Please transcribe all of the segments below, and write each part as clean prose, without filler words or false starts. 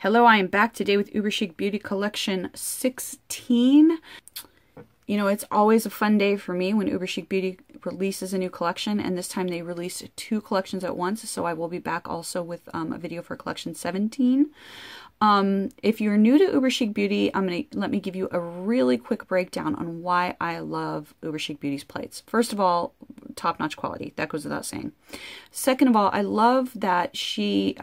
Hello, I am back today with UberChic Beauty Collection 16. You know, it's always a fun day for me when UberChic Beauty releases a new collection, and this time they released 2 collections at once, so I will be back also with a video for collection 17. If you're new to UberChic Beauty, let me give you a really quick breakdown on why I love UberChic Beauty's plates. First of all, top-notch quality. That goes without saying. Second of all, I love that she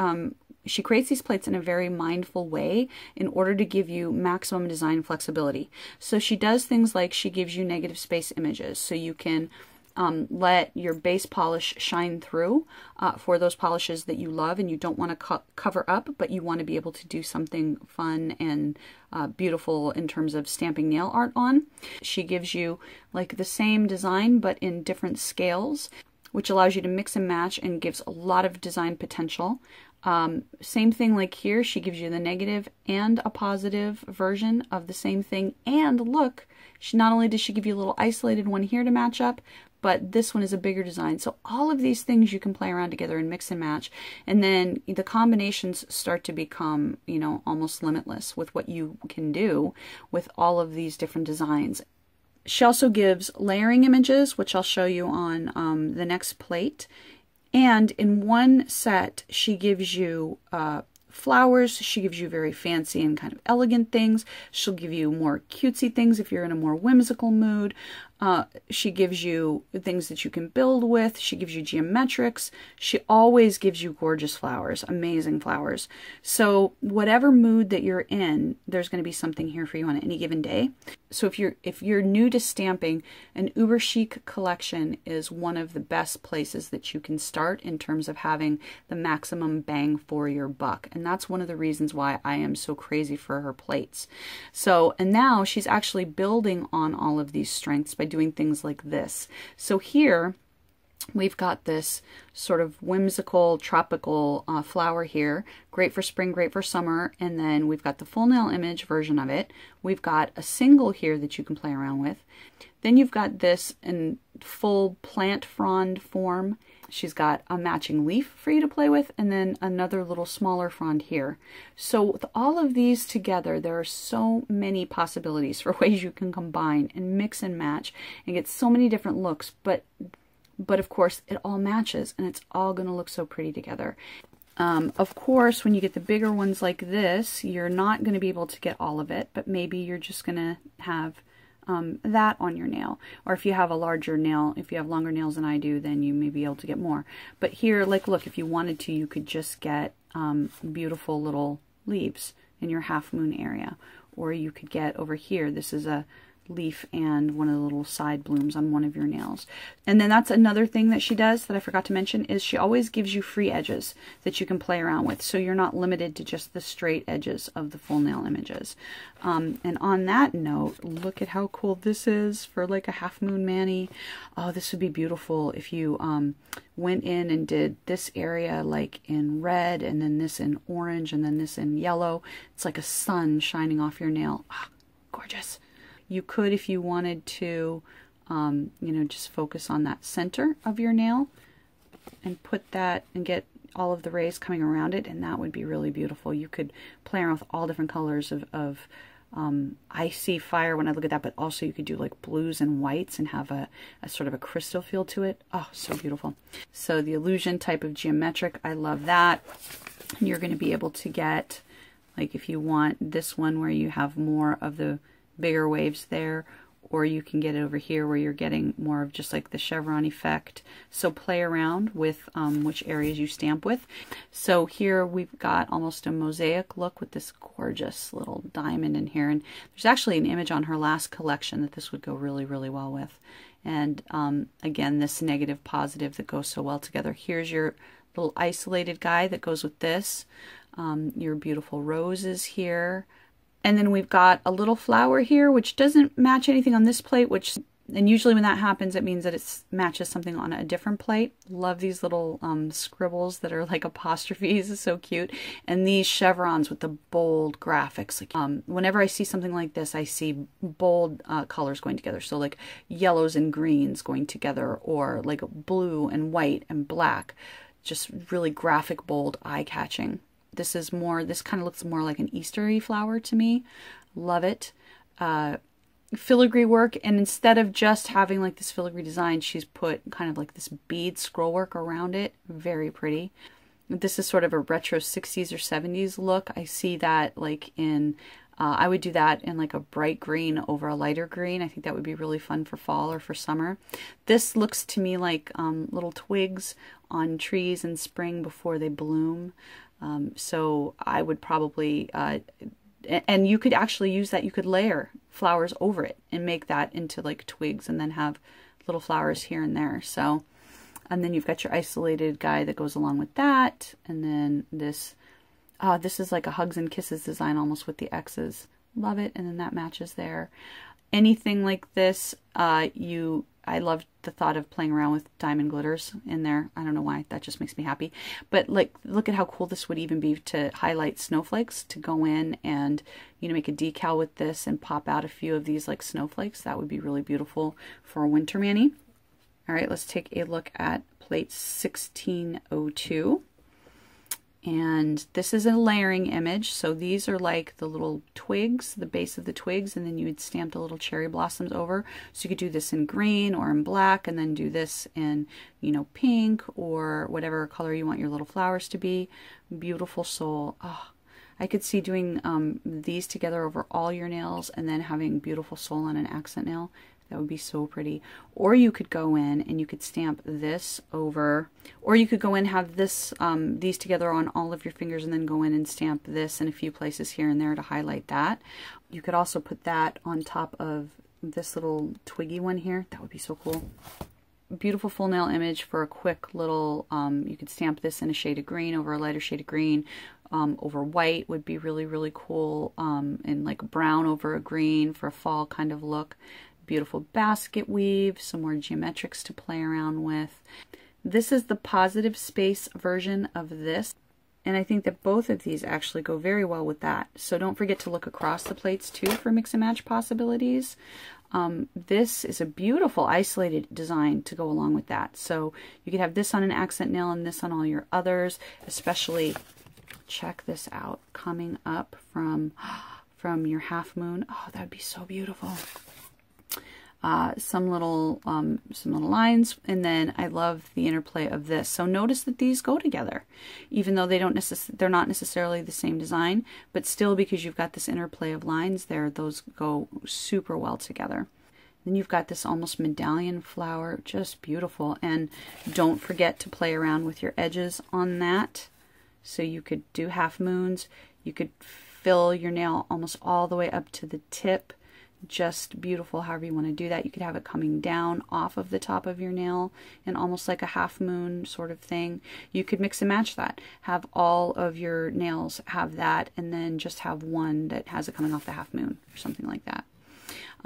creates these plates in a very mindful way in order to give you maximum design flexibility. So she does things like she gives you negative space images, so you can let your base polish shine through for those polishes that you love and you don't want to cover up, but you want to be able to do something fun and beautiful in terms of stamping nail art on. She gives you like the same design but in different scales, which allows you to mix and match and gives a lot of design potential. Same thing like here, she gives you the negative and a positive version of the same thing. And look, not only does she give you a little isolated one here to match up, but this one is a bigger design. So all of these things you can play around together and mix and match. And then the combinations start to become, you know, almost limitless with what you can do with all of these different designs. She also gives layering images, which I'll show you on the next plate. And in one set, she gives you flowers. She gives you very fancy and kind of elegant things. She'll give you more cutesy things if you're in a more whimsical mood. She gives you things that you can build with. She gives you geometrics. She always gives you gorgeous flowers, amazing flowers. So whatever mood that you're in, there's going to be something here for you on any given day. So if you're new to stamping, an UberChic collection is one of the best places that you can start in terms of having the maximum bang for your buck. And that's one of the reasons why I am so crazy for her plates. So, and now she's actually building on all of these strengths by doing things like this. So here we've got this sort of whimsical tropical flower here, great for spring, great for summer, and then we've got the full nail image version of it. We've got a single here that you can play around with. Then you've got this in full plant frond form. She's got a matching leaf for you to play with, and then another little smaller frond here. So with all of these together, there are so many possibilities for ways you can combine and mix and match and get so many different looks, but of course it all matches and it's all going to look so pretty together. Of course, when you get the bigger ones like this, you're not going to be able to get all of it, but maybe you're just going to have that on your nail. Or if you have a larger nail, if you have longer nails than I do, then you may be able to get more. But here, like, look, if you wanted to, you could just get beautiful little leaves in your half moon area. Or you could get over here, this is a leaf and one of the little side blooms on one of your nails. And then that's another thing that she does that I forgot to mention, is she always gives you free edges that you can play around with, so you're not limited to just the straight edges of the full nail images. And on that note, look at how cool this is for like a half moon mani. Oh, this would be beautiful if you went in and did this area like in red, and then this in orange, and then this in yellow. It's like a sun shining off your nail. Ah, gorgeous. You could, if you wanted to, you know, just focus on that center of your nail and put that and get all of the rays coming around it, and that would be really beautiful. You could play around with all different colors of I see fire when I look at that, but also you could do like blues and whites and have a sort of a crystal feel to it. Oh, so beautiful. So the illusion type of geometric, I love that. And you're going to be able to get, like, if you want this one where you have more of the bigger waves there, or you can get it over here where you're getting more of just like the chevron effect. So play around with which areas you stamp with. So here we've got almost a mosaic look with this gorgeous little diamond in here, and there's actually an image on her last collection that this would go really, really well with. And again, this negative positive that goes so well together. Here's your little isolated guy that goes with this. Your beautiful roses here. And then we've got a little flower here, which doesn't match anything on this plate, and usually when that happens, it means that it matches something on a different plate. Love these little scribbles that are like apostrophes. It's so cute. And these chevrons with the bold graphics. Like, whenever I see something like this, I see bold colors going together. So like yellows and greens going together, or like blue and white and black. Just really graphic, bold, eye-catching. This is more, this kind of looks more like an Eastery flower to me. Love it. Filigree work, and instead of just having like this filigree design, she's put kind of like this bead scroll work around it. Very pretty. This is sort of a retro 60s or 70s look. I see that like in, I would do that in like a bright green over a lighter green. I think that would be really fun for fall or for summer. This looks to me like little twigs on trees in spring before they bloom. So I would probably, and you could actually use that. You could layer flowers over it and make that into like twigs and then have little flowers here and there. So, and then you've got your isolated guy that goes along with that. And then this, this is like a hugs and kisses design almost with the X's. Love it. And then that matches there. Anything like this, I love the thought of playing around with diamond glitters in there. I don't know why, that just makes me happy. But like, look at how cool this would even be to highlight snowflakes, to go in and, you know, make a decal with this and pop out a few of these like snowflakes. That would be really beautiful for a winter mani. All right, let's take a look at plate 1602. And this is a layering image. So these are like the little twigs, the base of the twigs, and then you would stamp the little cherry blossoms over. So you could do this in green or in black, and then do this in, you know, pink or whatever color you want your little flowers to be. Beautiful soul. Oh, I could see doing these together over all your nails and then having beautiful soul on an accent nail. That would be so pretty. Or you could go in and you could stamp this over, or you could go in and have this, these together on all of your fingers and then go in and stamp this in a few places here and there to highlight that. You could also put that on top of this little twiggy one here. That would be so cool. Beautiful full nail image for a quick little, you could stamp this in a shade of green over a lighter shade of green. Over white would be really, really cool. And like brown over a green for a fall kind of look. Beautiful basket weave, some more geometrics to play around with. This is the positive space version of this, and I think that both of these actually go very well with that. So don't forget to look across the plates too for mix and match possibilities. This is a beautiful isolated design to go along with that. So you could have this on an accent nail and this on all your others, especially, check this out, coming up from your half moon. Oh, that would be so beautiful. Some little lines, and then I love the interplay of this. So notice that these go together, even though they're not necessarily the same design, but still, because you've got this interplay of lines there, those go super well together. Then you've got this almost medallion flower, just beautiful. And don't forget to play around with your edges on that. So you could do half moons, you could fill your nail almost all the way up to the tip. Just beautiful however you want to do that. You could have it coming down off of the top of your nail and almost like a half moon sort of thing. You could mix and match that. Have all of your nails have that, and then just have one that has it coming off the half moon or something like that.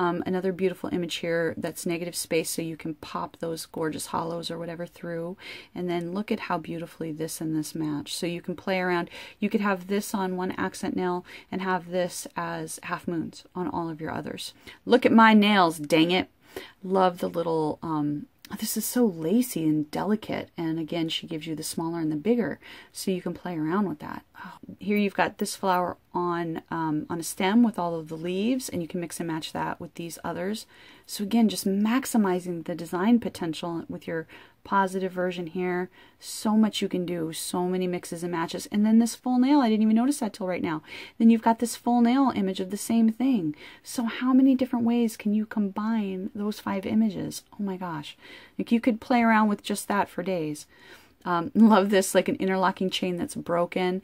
Another beautiful image here that's negative space, so you can pop those gorgeous hollows or whatever through. And then look at how beautifully this and this match. So you can play around. You could have this on one accent nail and have this as half moons on all of your others. Look at my nails, dang it. Love the little, this is so lacy and delicate. And again, she gives you the smaller and the bigger, so you can play around with that. Oh, here you've got this flower on a stem with all of the leaves, and you can mix and match that with these others. So again, just maximizing the design potential with your positive version here. So much you can do, so many mixes and matches. And then this full nail, I didn't even notice that till right now. Then you've got this full nail image of the same thing. So how many different ways can you combine those 5 images? Oh my gosh. Like, you could play around with just that for days. Love this, like an interlocking chain that's broken.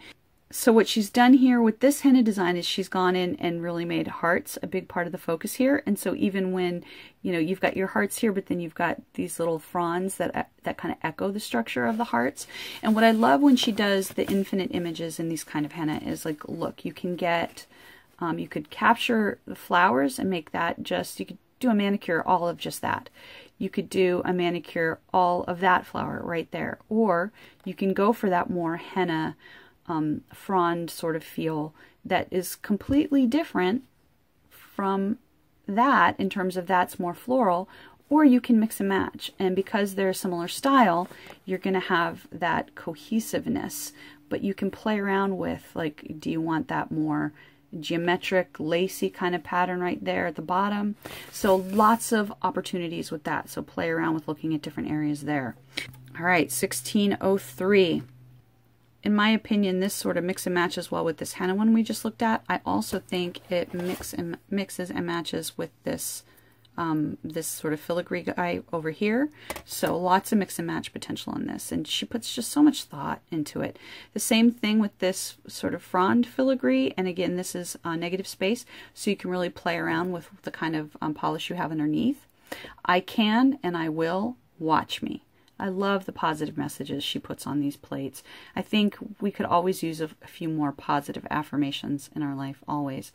So what she's done here with this henna design is she's gone in and really made hearts a big part of the focus here. And so even when, you know, you've got your hearts here, but then you've got these little fronds that kind of echo the structure of the hearts. And what I love when she does the infinite images in these kind of henna is, like, look, you can get, you could capture the flowers and make that just, you could do a manicure all of just that. You could do a manicure all of that flower right there. Or you can go for that more henna frond sort of feel that is completely different from that, in terms of that's more floral. Or you can mix and match. And because they're a similar style, you're going to have that cohesiveness. But you can play around with, like, do you want that more geometric, lacy kind of pattern right there at the bottom? So lots of opportunities with that. So play around with looking at different areas there. All right, 1603. In my opinion, this sort of mix and matches well with this henna one we just looked at. I also think it mixes and matches with this this sort of filigree guy over here. So lots of mix and match potential on this. And she puts just so much thought into it. The same thing with this sort of frond filigree. And again, this is negative space. So you can really play around with the kind of polish you have underneath. I can and I will. Watch me. I love the positive messages she puts on these plates. I think we could always use a few more positive affirmations in our life, always.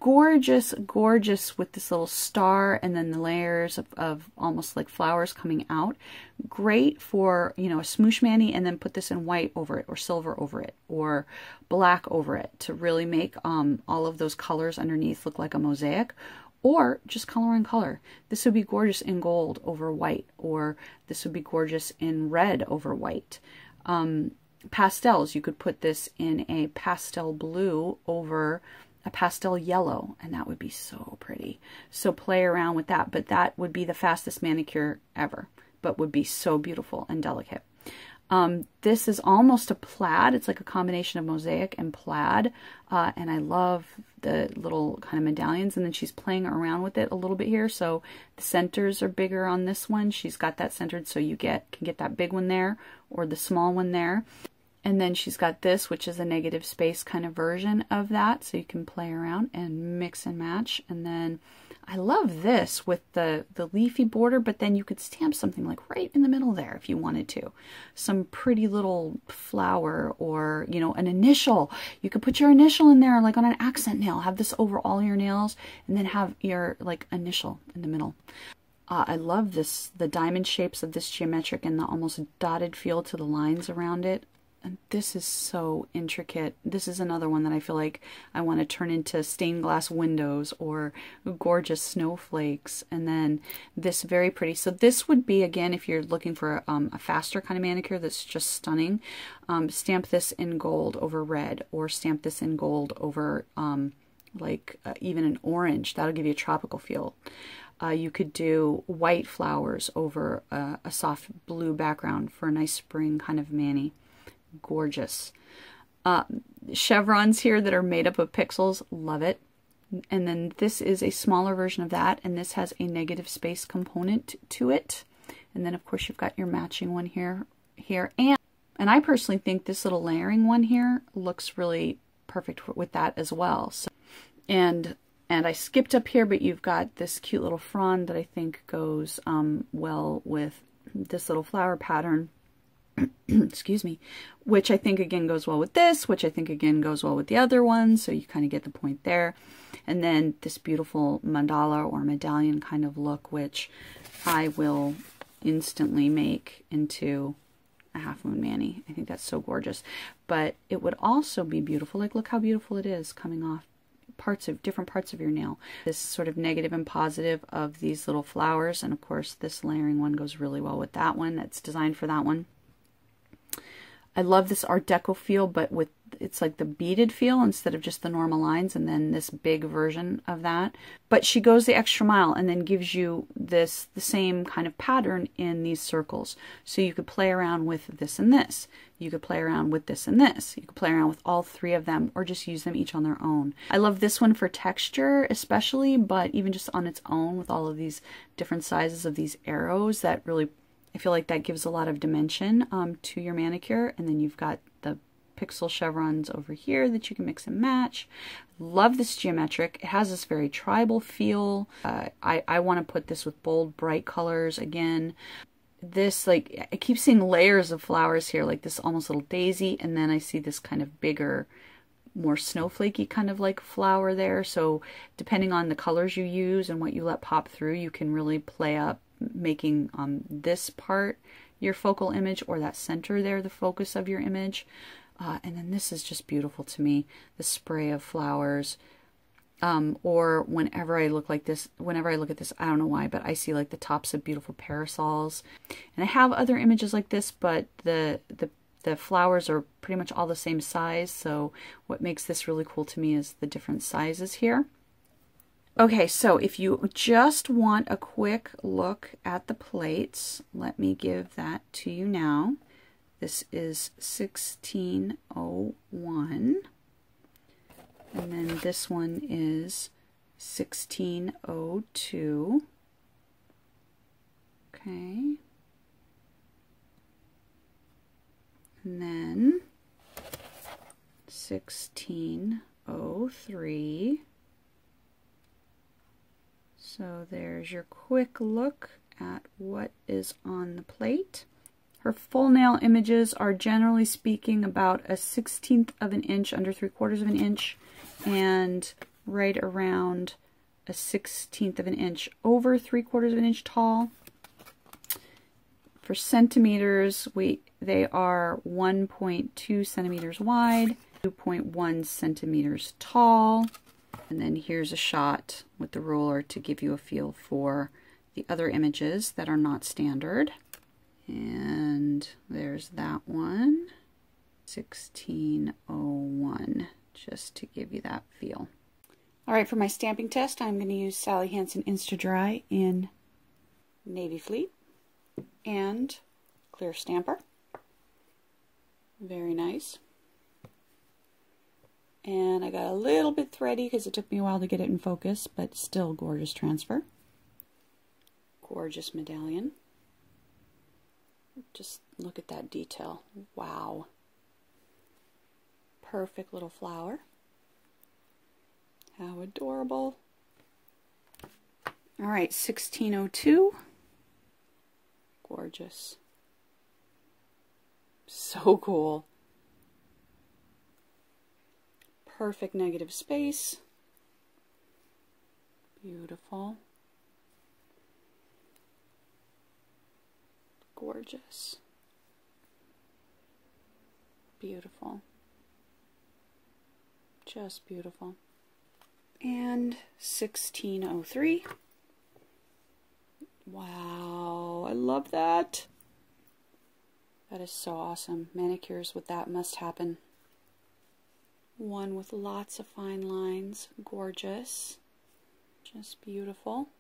Gorgeous, gorgeous with this little star and then the layers of almost like flowers coming out. Great for, you know, a smoosh mani, and then put this in white over it or silver over it or black over it to really make all of those colors underneath look like a mosaic. Or just color on color. This would be gorgeous in gold over white, or this would be gorgeous in red over white. Pastels, you could put this in a pastel blue over a pastel yellow, and that would be so pretty. So play around with that, but that would be the fastest manicure ever, but would be so beautiful and delicate. This is almost a plaid. It's like a combination of mosaic and plaid, and I love the little kind of medallions, and then she's playing around with it a little bit here, so the centers are bigger on this one. She's got that centered so you can get that big one there or the small one there. And then she's got this, which is a negative space kind of version of that, so you can play around and mix and match. And then I love this with the leafy border, but then you could stamp something like right in the middle there if you wanted to. Some pretty little flower, or, you know, an initial. You could put your initial in there like on an accent nail. Have this over all your nails and then have your like initial in the middle. I love this, the diamond shapes of this geometric and the almost dotted feel to the lines around it. And this is so intricate. This is another one that I feel like I want to turn into stained glass windows or gorgeous snowflakes. And then this very pretty. So this would be, again, if you're looking for a faster kind of manicure that's just stunning, stamp this in gold over red, or stamp this in gold over even an orange. That'll give you a tropical feel. You could do white flowers over a soft blue background for a nice spring kind of mani. Gorgeous. Chevrons here that are made up of pixels, love it. And then this is a smaller version of that, and this has a negative space component to it. And then of course you've got your matching one here, and I personally think this little layering one here looks really perfect with that as well. So, and I skipped up here, but you've got this cute little frond that I think goes well with this little flower pattern. Excuse me, which I think again goes well with this, which I think again goes well with the other one, so you kind of get the point there. And then this beautiful mandala or medallion kind of look, which I will instantly make into a half moon mani. I think that's so gorgeous. But it would also be beautiful, like look how beautiful it is coming off different parts of your nail. This sort of negative and positive of these little flowers, and of course this layering one goes really well with that one. That's designed for that one. I love this Art Deco feel, but with, it's like the beaded feel instead of just the normal lines, and then this big version of that. But she goes the extra mile and then gives you the same kind of pattern in these circles. So you could play around with this and this. You could play around with this and this. You could play around with all three of them, or just use them each on their own. I love this one for texture especially, but even just on its own with all of these different sizes of these arrows, that really, I feel like that gives a lot of dimension to your manicure. And then you've got the pixel chevrons over here that you can mix and match. Love this geometric. It has this very tribal feel. I want to put this with bold, bright colors again. This, like, I keep seeing layers of flowers here, like this almost little daisy, and then I see this kind of bigger, more snowflakey kind of like flower there. So depending on the colors you use and what you let pop through, you can really play up making this part your focal image, or that center there the focus of your image. And then this is just beautiful to me, the spray of flowers. Or whenever I look at this, I don't know why, but I see like the tops of beautiful parasols. And I have other images like this, but the flowers are pretty much all the same size. So what makes this really cool to me is the different sizes here. Okay, so if you just want a quick look at the plates, let me give that to you now. This is 1601. And then this one is 1602. Okay. And then 1603. So there's your quick look at what is on the plate. Her full nail images are generally speaking about a 1/16 of an inch, under 3/4 of an inch, and right around a 1/16 of an inch over 3/4 of an inch tall. For centimeters, they are 1.2 centimeters wide, 2.1 centimeters tall. And then here's a shot with the ruler to give you a feel for the other images that are not standard. And there's that one, 1601, just to give you that feel. All right, for my stamping test, I'm going to use Sally Hansen Insta-Dry in Navy Fleet and clear stamper. Very nice. And I got a little bit thready because it took me a while to get it in focus, but still gorgeous transfer. Gorgeous medallion. Just look at that detail. Wow. Perfect little flower. How adorable. All right, 1602. Gorgeous. So cool. Perfect negative space. Beautiful. Gorgeous. Beautiful. Just beautiful. And 1603. Wow, I love that. That is so awesome. Manicures with that must happen. One with lots of fine lines. Gorgeous. Just beautiful.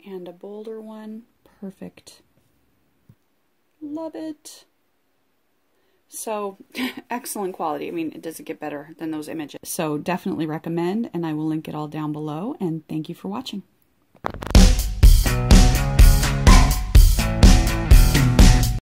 And a bolder one. Perfect. Love it. So, excellent quality. I mean, it doesn't get better than those images. So definitely recommend, and I will link it all down below. And thank you for watching.